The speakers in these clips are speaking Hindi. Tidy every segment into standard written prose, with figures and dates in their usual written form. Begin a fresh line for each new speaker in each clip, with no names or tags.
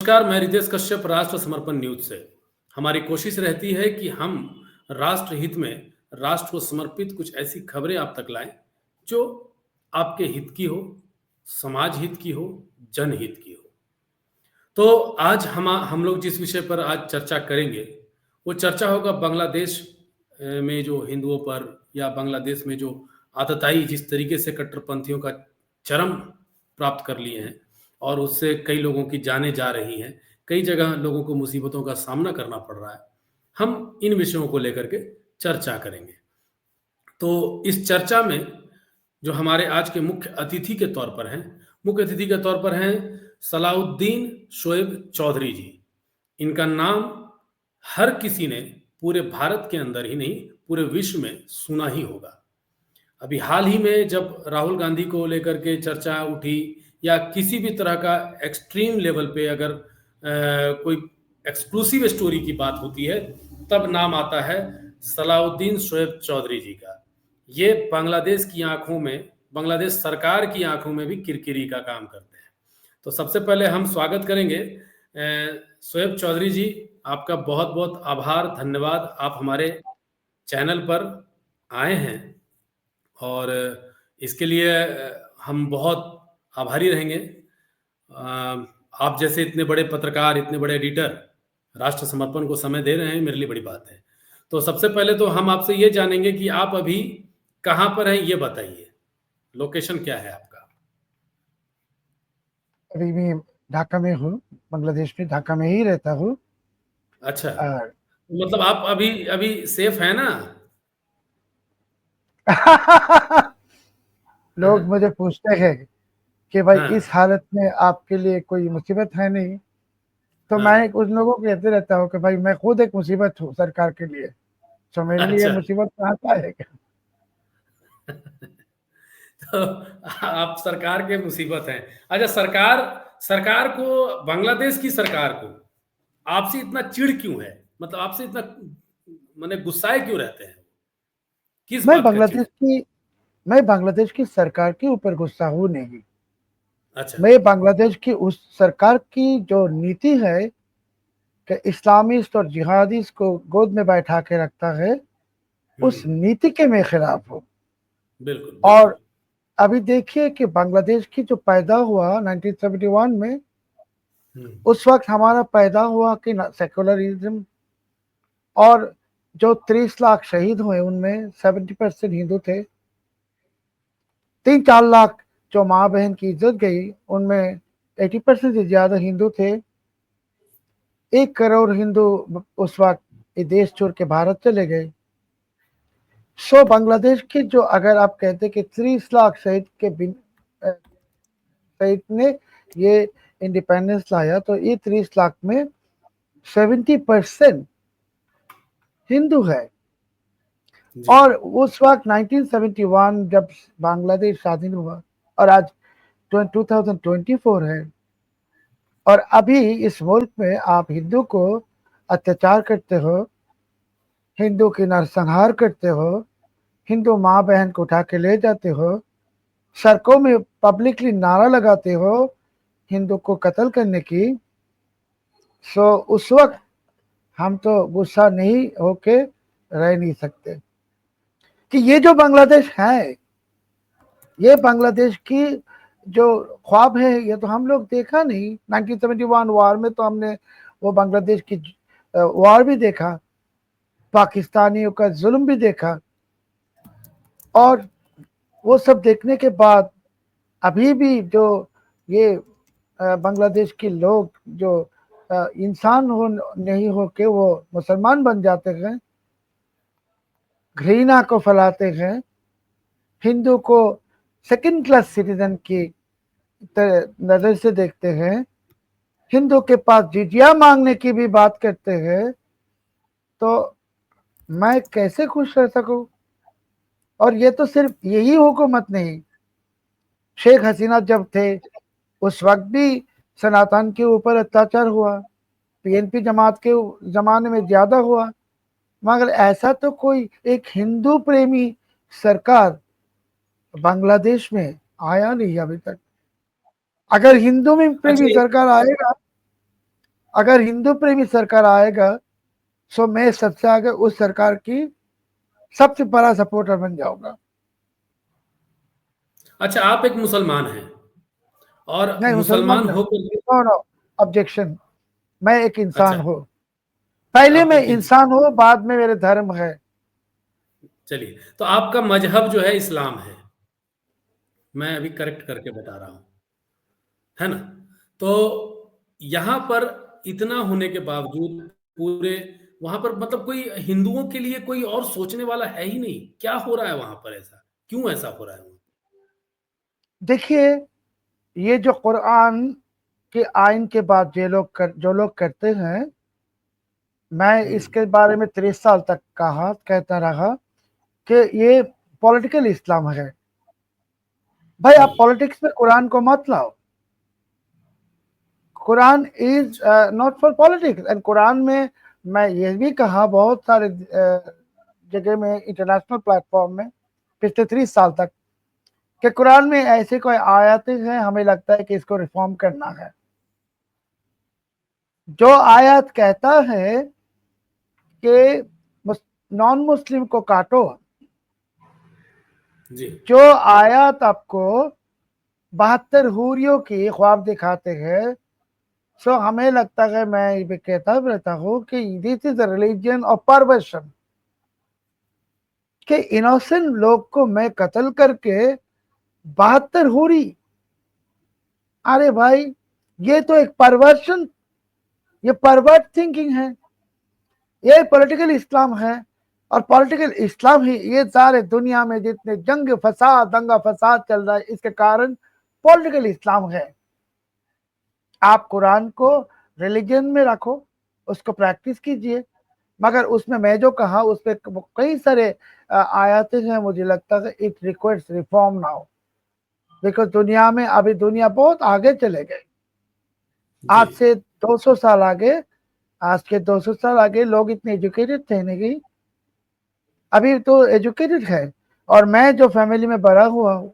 नमस्कार, मैं रितेश कश्यप राष्ट्र समर्पण न्यूज़ से। हमारी कोशिश रहती है कि हम राष्ट्र हित में राष्ट्र को समर्पित कुछ ऐसी खबरें आप तक लाएँ, जो आपके हित की हो, समाज हित की हो, जनहित की हो। तो आज हम लोग जिस विषय पर आज चर्चा करेंगे, वो चर्चा होगा बांग्लादेश में जो हिंदुओं पर या बांग्लादेश में जो आतताई जिस तरीके से कट्टरपंथियों का चरम प्राप्त कर लिए हैं और उससे कई लोगों की जानें जा रही हैं, कई जगह लोगों को मुसीबतों का सामना करना पड़ रहा है। हम इन विषयों को लेकर के चर्चा करेंगे। तो इस चर्चा में जो हमारे आज के मुख्य अतिथि के तौर पर हैं, मुख्य अतिथि के तौर पर हैं सलाउद्दीन शोएब चौधरी जी। इनका नाम हर किसी ने पूरे भारत के अंदर ही नहीं, पूरे विश्व में सुना ही होगा। अभी हाल ही में जब राहुल गांधी को लेकर के चर्चा उठी या किसी भी तरह का एक्सट्रीम लेवल पे अगर कोई एक्सक्लूसिव स्टोरी की बात होती है, तब नाम आता है सलाउद्दीन शोएब चौधरी जी का। ये बांग्लादेश की आंखों में, बांग्लादेश सरकार की आंखों में भी किरकिरी का काम करते हैं। तो सबसे पहले हम स्वागत करेंगे शोएब चौधरी जी, आपका बहुत बहुत आभार, धन्यवाद। आप हमारे चैनल पर आए हैं और इसके लिए हम बहुत आभारी रहेंगे। आप जैसे इतने बड़े पत्रकार, इतने बड़े एडिटर राष्ट्र समर्पण को समय दे रहे हैं, मेरे लिए बड़ी बात है। तो सबसे पहले तो हम आपसे ये जानेंगे कि आप अभी कहाँ पर हैं, ये बताइए। लोकेशन क्या है आपका?
अभी मैं ढाका में हूँ, बांग्लादेश में ढाका में ही रहता हूँ।
अच्छा,
और
मतलब आप अभी अभी सेफ है ना?
लोग मुझे पूछते हैं कि भाई
हाँ,
इस हालत में आपके लिए कोई मुसीबत है नहीं, तो
हाँ।
मैं उन लोगों को कहते रहता हूँ कि भाई मैं खुद एक मुसीबत हूँ सरकार के लिए, तो मेरे लिए
अच्छा।
मुसीबत कहाँ से आएगा।
तो आप सरकार के मुसीबत हैं। अच्छा, सरकार सरकार को, बांग्लादेश की सरकार को आपसे इतना चिढ़ क्यों है? मतलब आपसे इतना माने गुस्साए क्यों रहते हैं? किस
मैं
बात का चिढ़?
बांग्लादेश की मैं बांग्लादेश की सरकार के ऊपर गुस्सा हूँ नहीं।
अच्छा।
मैं बांग्लादेश की उस सरकार की जो नीति है कि इस्लामिस्ट और जिहादिस्ट को गोद में बैठा के रखता है, उस
हुँ,
नीति के मैं खिलाफ हूँ।
बिल्कुल, बिल्कुल।
और अभी देखिए कि बांग्लादेश की जो पैदा हुआ 1971 में,
हुँ,
उस वक्त हमारा पैदा हुआ कि सेकुलरिज्म, और जो 30 लाख शहीद हुए उनमें 70% हिंदू थे। 3-4 लाख जो माँ बहन की इज्जत गई, उनमें 80% से ज्यादा हिंदू थे। 1 करोड़ हिंदू उस वक्त ये देश छोड़ के भारत चले गए। सो बांग्लादेश की जो, अगर आप कहते कि 30 लाख शहीद के बिन शहीद ने ये इंडिपेंडेंस लाया, तो ये 30 लाख में 70% हिंदू है।
जी।
और उस वक्त 1971 जब बांग्लादेश स्वाधीन हुआ, और आज 2024 है, और अभी इस मुल्क में आप हिंदू को अत्याचार करते हो, हिंदू की नरसंहार करते हो, हिंदू माँ बहन को उठा के ले जाते हो, सड़कों में पब्लिकली नारा लगाते हो हिंदू को कत्ल करने की। सो उस वक्त हम तो गुस्सा नहीं होके रह नहीं सकते कि ये जो बांग्लादेश है, ये बांग्लादेश की जो ख्वाब है, ये तो हम लोग देखा नहीं। 1971 वार में तो हमने वो बांग्लादेश की वार भी देखा, पाकिस्तानियों का जुल्म भी देखा, और वो सब देखने के बाद अभी भी जो ये बांग्लादेश के लोग जो इंसान हो नहीं हो के वो मुसलमान बन जाते हैं, घृणा को फैलाते हैं, हिंदू को सेकंड क्लास सिटीजन की नजर से देखते हैं, हिंदू के पास जिजिया मांगने की भी बात करते हैं, तो मैं कैसे खुश रह सकूं। और ये तो सिर्फ यही हुकूमत नहीं, शेख हसीना जब थे उस वक्त भी सनातन के ऊपर अत्याचार हुआ, पीएनपी जमात के जमाने में ज्यादा हुआ, मगर ऐसा तो कोई एक हिंदू प्रेमी सरकार बांग्लादेश में आया नहीं अभी तक। अगर हिंदू में
अच्छा,
प्रेमी सरकार आएगा अगर हिंदू प्रेमी सरकार आएगा तो मैं सबसे आगे उस सरकार की सबसे बड़ा सपोर्टर बन जाऊंगा।
अच्छा, आप एक मुसलमान हैं और
नहीं, मुसलमान
मुसलमान
नहीं।
होकर के
नो नो, ऑब्जेक्शन। मैं एक इंसान
अच्छा,
हूँ। पहले
आप
मैं
एक इंसान,
इंसान हूँ, बाद में मेरे धर्म है।
चलिए, तो आपका मजहब जो है इस्लाम है, मैं अभी करेक्ट करके बता रहा हूँ, है ना? तो यहाँ पर इतना होने के बावजूद पूरे वहाँ पर मतलब कोई हिंदुओं के लिए कोई और सोचने वाला है ही नहीं। क्या हो रहा है वहाँ पर ऐसा? क्यों ऐसा हो रहा है वहाँ?
देखिए, ये जो कुरान के आइन के बाद जो लोग करते हैं, मैं
हुँ,
इसके बारे में 30 साल तक कहता रहा कि ये पॉलिटिकल इस्लाम है। भाई,
हुँ,
आप पॉलिटिक्स में कुरान को मत लाओ। कुरान इज
अच्छा,
not for politics. And Quran में मैं ये भी कहा बहुत सारे जगह में, इंटरनेशनल प्लेटफॉर्म में, पिछले 30 साल तक, कि कुरान में ऐसे कोई आयतें हैं हमें लगता है कि इसको रिफॉर्म करना है। जो आयत कहता है कि नॉन मुस्लिम को काटो,
जी,
जो आयत आपको 72 हूरियों की ख्वाब दिखाते हैं, सो हमें लगता है, मैं ये कहता रहता हूँ कि this is a religion of perversion, कि इनोसेंट लोग को मैं कत्ल करके 72 हूरी। अरे भाई, ये तो एक परवर्शन, ये परवर्ट थिंकिंग है। ये पॉलिटिकल इस्लाम है। और पॉलिटिकल इस्लाम ही ये सारे दुनिया में जितने जंग फसाद, दंगा फसाद चल रहा है, इसके कारण पॉलिटिकल इस्लाम है। आप कुरान को रिलीजन में रखो, उसको प्रैक्टिस कीजिए, मगर उसमें मैं जो कहा उस पर कई सारे आयतें हैं, मुझे लगता है it requires reform now. Because दुनिया में अभी दुनिया बहुत आगे चले गए।
जी,
आज से 200 साल आगे, आज के 200 साल आगे लोग इतने एजुकेटेड थे नहीं, अभी तो एजुकेटेड है। और मैं जो फैमिली में बड़ा हुआ हूँ,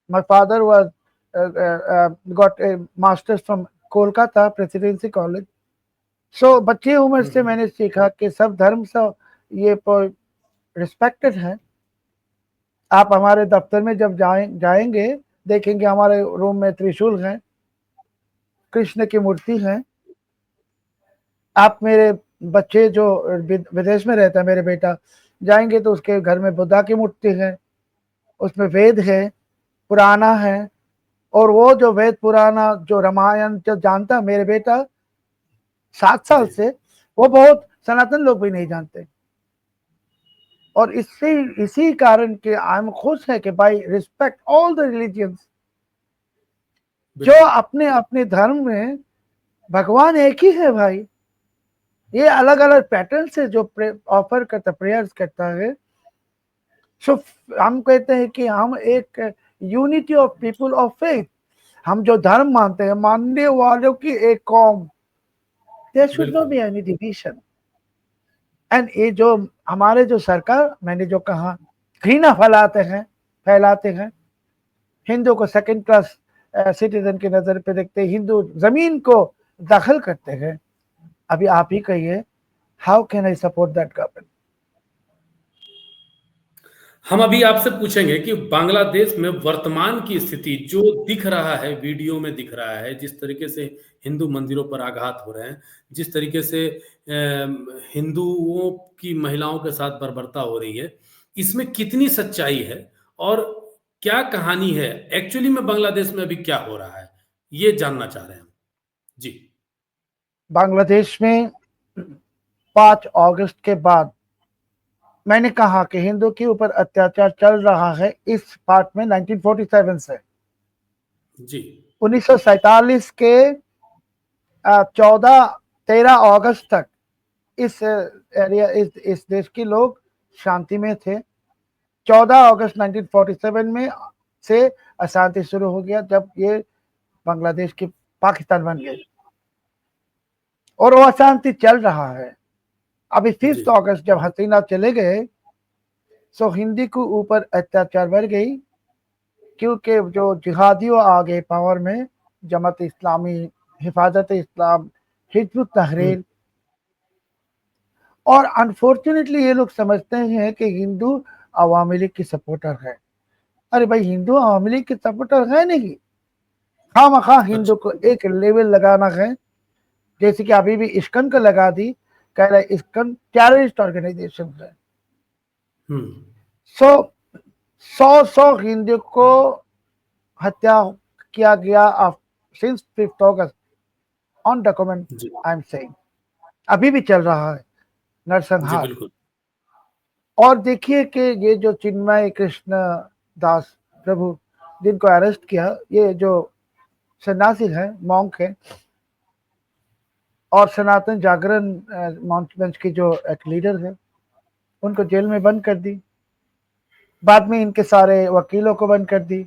my father was got a masters from Kolkata presidency college. So बच्चे उम्र
हुँ,
से
हुँ,
मैंने सीखा कि सब धर्म से ये रिस्पेक्टेड है। आप हमारे दफ्तर में जब जाएंगे, देखेंगे हमारे रूम में त्रिशूल है, कृष्ण की मूर्ति है। आप मेरे बच्चे जो विदेश में रहता है, मेरे बेटा, जाएंगे तो उसके घर में बुद्धा की मूर्ति है, उसमें वेद है, पुराना है। और वो जो वेद पुराना, जो रामायण जो जानता मेरे बेटा 7 साल
जी,
से, वो बहुत सनातन लोग भी नहीं जानते। और इसी कारण के आई एम खुश है कि भाई रिस्पेक्ट ऑल द रिलीजियंस। जो
बिल्कुल,
अपने अपने धर्म में भगवान एक ही है भाई। ये अलग अलग पैटर्न से जो ऑफर करता, प्रेयर्स करता है। सो हम कहते हैं कि हम एक unity of people of faith, हम जो धर्म मानते हैं, मानने वालों की एक कौम। देयर शुड नॉट
बिल्कुल,
बी एनी डिवीजन। एंड ये जो हमारे जो सरकार, मैंने जो कहा, घृणा फैलाते हैं, हिंदू को सेकंड क्लास सिटीजन की नजर पे देखते हैं, हिंदू जमीन को दखल करते हैं। अभी आप ही कहिए, how can I support that government?
हम अभी आपसे पूछेंगे कि बांग्लादेश में वर्तमान की स्थिति जो दिख रहा है, वीडियो में दिख रहा है, जिस तरीके से हिंदू मंदिरों पर आघात हो रहे हैं, जिस तरीके से हिंदुओं की महिलाओं के साथ बर्बरता हो रही है, इसमें कितनी सच्चाई है और क्या कहानी है? एक्चुअली में बांग्लादेश में अभी क्या हो रहा है? ये जानना चाह रहे हैं हम। जी,
बांग्लादेश में 5 अगस्त के बाद मैंने कहा कि हिंदू के ऊपर अत्याचार चल रहा है, इस पार्ट में 1947 से
जी,
1947 के 13 अगस्त तक इस एरिया, इस देश के लोग शांति में थे। 14 अगस्त 1947 में से अशांति शुरू हो गया, जब ये बांग्लादेश की पाकिस्तान बन गई। और वो अशांति चल रहा है। अभी
जी,
5 अगस्त जब हसीना चले गए, सो हिंदी के ऊपर अत्याचार बढ़ गई, क्योंकि जो जिहादियों आ गए पावर में, जमात इस्लामी, हिफाजत इस्लाम, हिजबुत
हम्म,
तहरीर। और अनफॉर्चुनेटली ये लोग समझते हैं कि हिंदू अवामी लीग की सपोर्टर है। अरे भाई, हिंदू अवामी लीग की सपोर्टर है नहीं। खामखा हिंदू
अच्छा।
को एक लेवल लगाना है, जैसे कि अभी भी इस्कन को लगा दी, कह रहे इस्कन टेररिस्ट ऑर्गेनाइजेशन है।
हम्म।
सो सौ हिंदू को हत्या किया गया सिंस 5 अगस्त ऑन डॉक्यूमेंट।
जी।
आई एम सेइंग अभी भी चल रहा है
जी
नरसंहार।
बिल्कुल।
और देखिए कि ये जो चिन्मय कृष्ण दास प्रभु जिनको अरेस्ट किया, ये जो सन्यासी है, मॉन्क है, और सनातन जागरण मंच मंच की जो एक लीडर है, उनको जेल में बंद कर दी। बाद में इनके सारे वकीलों को बंद कर दी।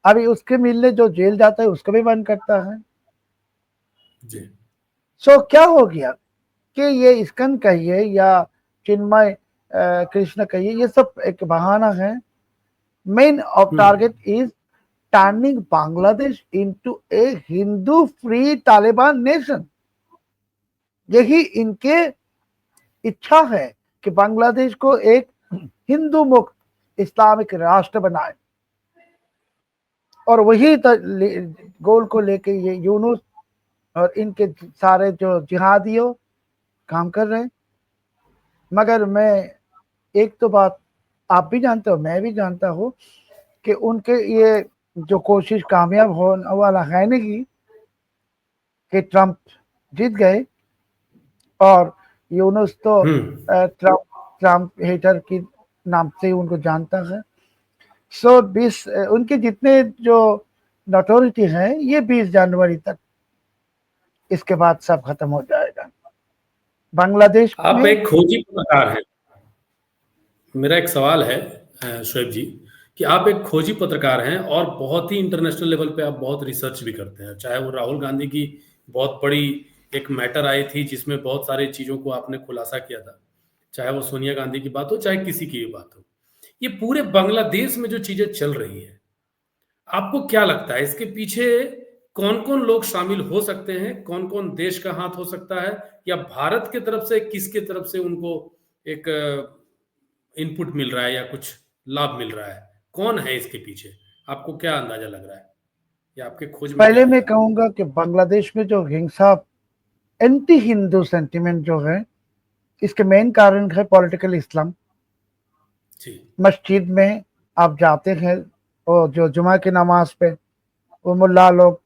अभी उसके मिलने जो जेल जाता है उसको भी बंद करता है।
जी।
सो क्या हो गया कि ये इस्कन कहिए या चिन्मय कृष्ण कहिए, ये सब एक बहाना है। Main of
hmm.
Target is turning Bangladesh into A Hindu free Taliban nation. यही इनके इच्छा है कि बांग्लादेश को एक हिंदू मुक्त इस्लामिक राष्ट्र बनाए। और वही गोल को लेके ये यूनुस और इनके सारे जो जिहादियों काम कर रहे हैं। मगर मैं एक तो बात आप भी जानते हो, मैं भी जानता हूँ कि उनके ये जो कोशिश कामयाब होने वाला है नहीं, कि ट्रंप जीत गए और यूनुस तो
हम्म।
ट्रंप ट्रंप हेटर की नाम से ही उनको जानता है। सो 20 उनके जितने जो नोटोरिटी है, ये 20 जनवरी तक, इसके बाद सब खत्म हो जाएगा बांग्लादेश
आप
में।
एक खोजी पत्रकार हैं। मेरा एक सवाल है शोएब जी, कि आप एक खोजी पत्रकार हैं और बहुत ही इंटरनेशनल लेवल पे आप बहुत रिसर्च भी करते हैं। चाहे वो राहुल गांधी की बहुत बड़ी एक मैटर आई थी जिसमें बहुत सारी चीज़ों को आपने खुलासा किया था, चाहे वो सोनिया गांधी की बात हो चाहे किसी की भी बात हो। ये पूरे बांग्लादेश में जो चीज़ें चल रही हैं, आपको क्या लगता है इसके पीछे कौन-कौन लोग शामिल हो सकते हैं? कौन-कौन देश का हाथ हो सकता है? या भारत की तरफ से किसकी तरफ से उनको एक इनपुट मिल रहा है या कुछ लाभ मिल रहा है? कौन है इसके पीछे? आपको क्या अंदाज़ा लग रहा है? या आपके खोज में क्या
पहले मैं
आया?
कहूंगा कि बांग्लादेश में जो हिंसा, एंटी हिंदू सेंटिमेंट जो है, इसके मेन कारण है पॉलिटिकल इस्लाम।
जी।
मस्जिद में आप जाते हैं, और जो जुमा की नमाज पे वो मुल्ला लोग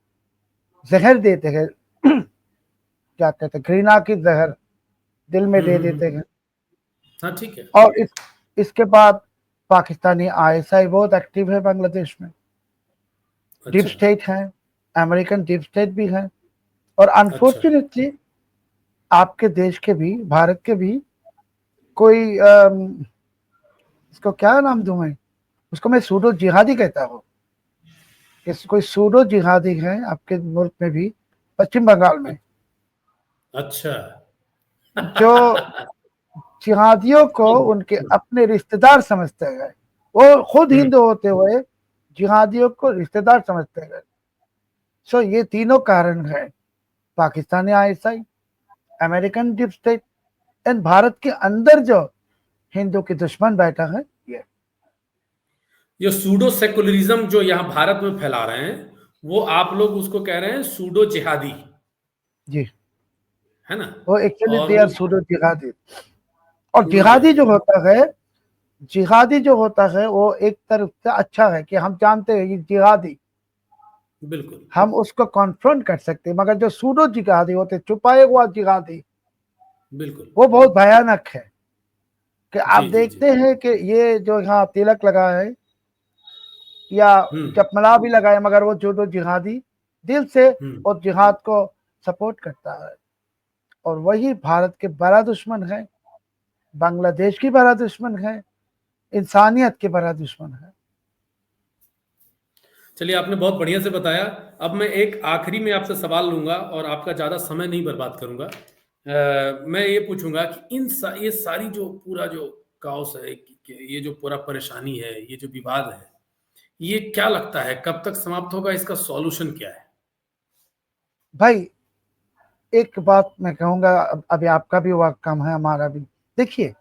जहर देते हैं, क्या कहते हैं, घृणा की जहर दिल में
हुँ,
दे
हुँ,
देते
हुँ।
हैं।
हाँ, ठीक है।
और इसके बाद पाकिस्तानी आईएसआई बहुत एक्टिव है बांग्लादेश में। डीप
अच्छा,
स्टेट है, अमेरिकन डीप स्टेट भी है। और
अच्छा।
अनफॉर्चुनेटली आपके देश के भी, भारत के भी कोई इसको क्या नाम दूं मैं, उसको मैं सूडो जिहादी कहता हूँ। कोई सूडो जिहादी है आपके मुल्क में भी, पश्चिम बंगाल
अ
में,
अच्छा।
जो जिहादियों को उनके अपने रिश्तेदार समझते हैं। वो खुद
हुँ,
हिंदू होते हुए जिहादियों को रिश्तेदार समझते हैं। सो ये तीनों कारण है, Pakistani ISI, American deep state, and Bharat के अंदर जो हिंदू के दुश्मन बैठा है ये।
ये सूडो सेकुलरिज़्म जो यहाँ भारत में फैला रहे हैं, वो आप लोग उसको कह रहे हैं सूडो जिहादी,
जी,
है ना?
वो एक्चुअली
और
दे आर
वो
सूडो जिहादी। और
सूडो
जिहादी जो
जिहादी।
होता है, जिहादी जो होता है वो एक तरफ से अच्छा है कि हम जानते हैं ये जिहादी,
बिल्कुल,
हम उसको कॉन्फ्रंट कर सकते हैं। मगर जो सूडो जिहादी होते, छुपाए हुआ जिहादी,
बिल्कुल।
वो बहुत भयानक है। कि आप
जी, जी, जी।
देखते हैं कि ये जो यहाँ तिलक लगा है या
हुँ,
जपमाला भी लगाए, मगर वो जो जिहादी दिल से
हुँ।
और जिहाद को सपोर्ट करता है। और वही भारत के बड़ा दुश्मन है, बांग्लादेश की बड़ा दुश्मन है, इंसानियत के बड़ा दुश्मन है।
चलिए, आपने बहुत बढ़िया से बताया। अब मैं एक आखिरी में आपसे सवाल लूँगा और आपका ज़्यादा समय नहीं बर्बाद करूँगा। मैं ये पूछूँगा कि ये सारी जो पूरा जो काओस है, कि ये जो पूरा परेशानी है, ये जो विवाद है, ये क्या लगता है कब तक समाप्त होगा? इसका सॉल्यूशन क्या है?
भाई, एक बात मैं कहूंगा, अभी आपका भी वक्त कम है, हमारा भी। देखिए,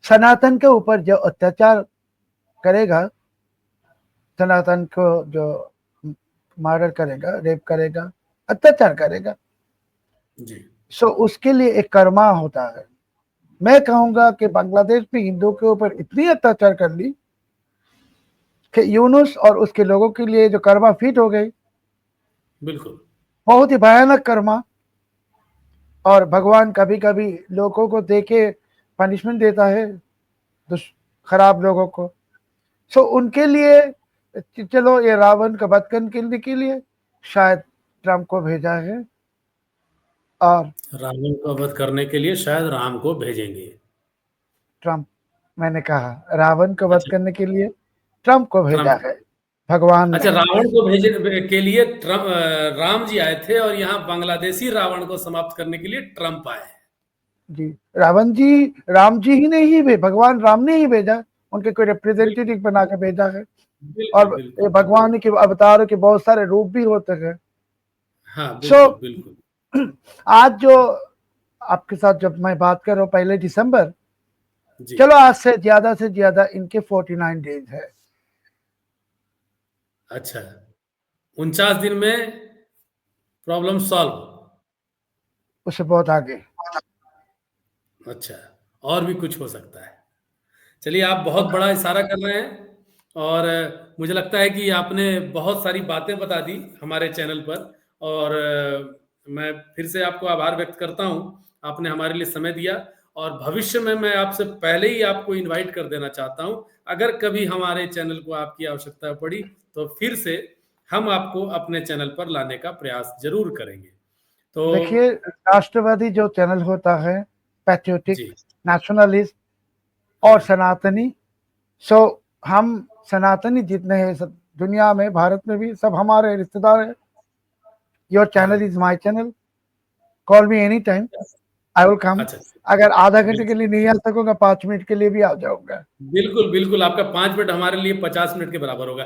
सनातन के ऊपर जो अत्याचार करेगा, सनातन को जो मर्डर करेगा, रेप करेगा, अत्याचार करेगा,
जी
सो उसके लिए एक कर्मा होता है। मैं कहूंगा कि बांग्लादेश में हिंदुओं के ऊपर इतनी अत्याचार कर ली कि यूनुस और उसके लोगों के लिए जो कर्मा फिट हो गई,
बिल्कुल।
बहुत ही भयानक कर्मा। और भगवान कभी कभी लोगों को देके पनिशमेंट देता है, खराब लोगों को। सो उनके लिए, चलो, ये रावण का वध करने के लिए शायद ट्रम्प को भेजा है। और
रावण को वध करने के लिए शायद राम को भेजेंगे।
ट्रम्प, मैंने कहा रावण को वध
अच्छा,
करने के लिए ट्रम्प को भेजा
ट्रम्प।
है, भगवान
अच्छा,
ने।
रावण को भेजने के लिए राम जी आए थे और यहाँ बांग्लादेशी रावण को समाप्त करने के लिए ट्रम्प आए हैं।
जी, रावण जी, राम जी ही नहीं भेजा, भगवान राम ने ही भेजा, उनके कोई
बिल्कुल,
रिप्रेजेंटेटिव बना के भेजा है।
बिल्कुल,
और ये
बिल्कुल, बिल्कुल।
भगवान के अवतारों के बहुत सारे रूप भी होते हैं।
हाँ,
सो
बिल्कुल, बिल्कुल।
आज जो आपके साथ जब मैं बात कर रहा हूँ, 1 दिसंबर,
जी,
चलो आज से ज्यादा इनके 49 डेज है।
अच्छा। 49 दिन में प्रॉब्लम सॉल्व।
उससे बहुत आगे।
अच्छा, और भी कुछ हो सकता है। चलिए, आप बहुत बड़ा इशारा कर रहे हैं और मुझे लगता है कि आपने बहुत सारी बातें बता दी हमारे चैनल पर और मैं फिर से आपको आभार व्यक्त करता हूँ। आपने हमारे लिए समय दिया और भविष्य में मैं आपसे पहले ही आपको इनवाइट कर देना चाहता हूँ। अगर कभी हमारे चैनल को आपकी आवश्यकता पड़ी, तो फिर से हम आपको अपने चैनल पर लाने का प्रयास ज़रूर करेंगे।
देखिए,
तो
राष्ट्रवादी जो चैनल होता है, पैट्रियोटिक,
जी,
नेशनलिस्ट
हाँ,
और सनातनी, सो हम सनातनी जितने हैं सब दुनिया में, भारत में भी, सब हमारे रिश्तेदार हैं। योर
हाँ।
Channel is my channel, call me any time, I will come.
अच्छा,
अगर आधा घंटे के
बिल्कुल।
लिए नहीं आ सकूंगा, 5 मिनट के लिए भी आ जाऊंगा।
बिल्कुल, बिल्कुल, आपका 5 मिनट हमारे लिए 50 मिनट के बराबर होगा।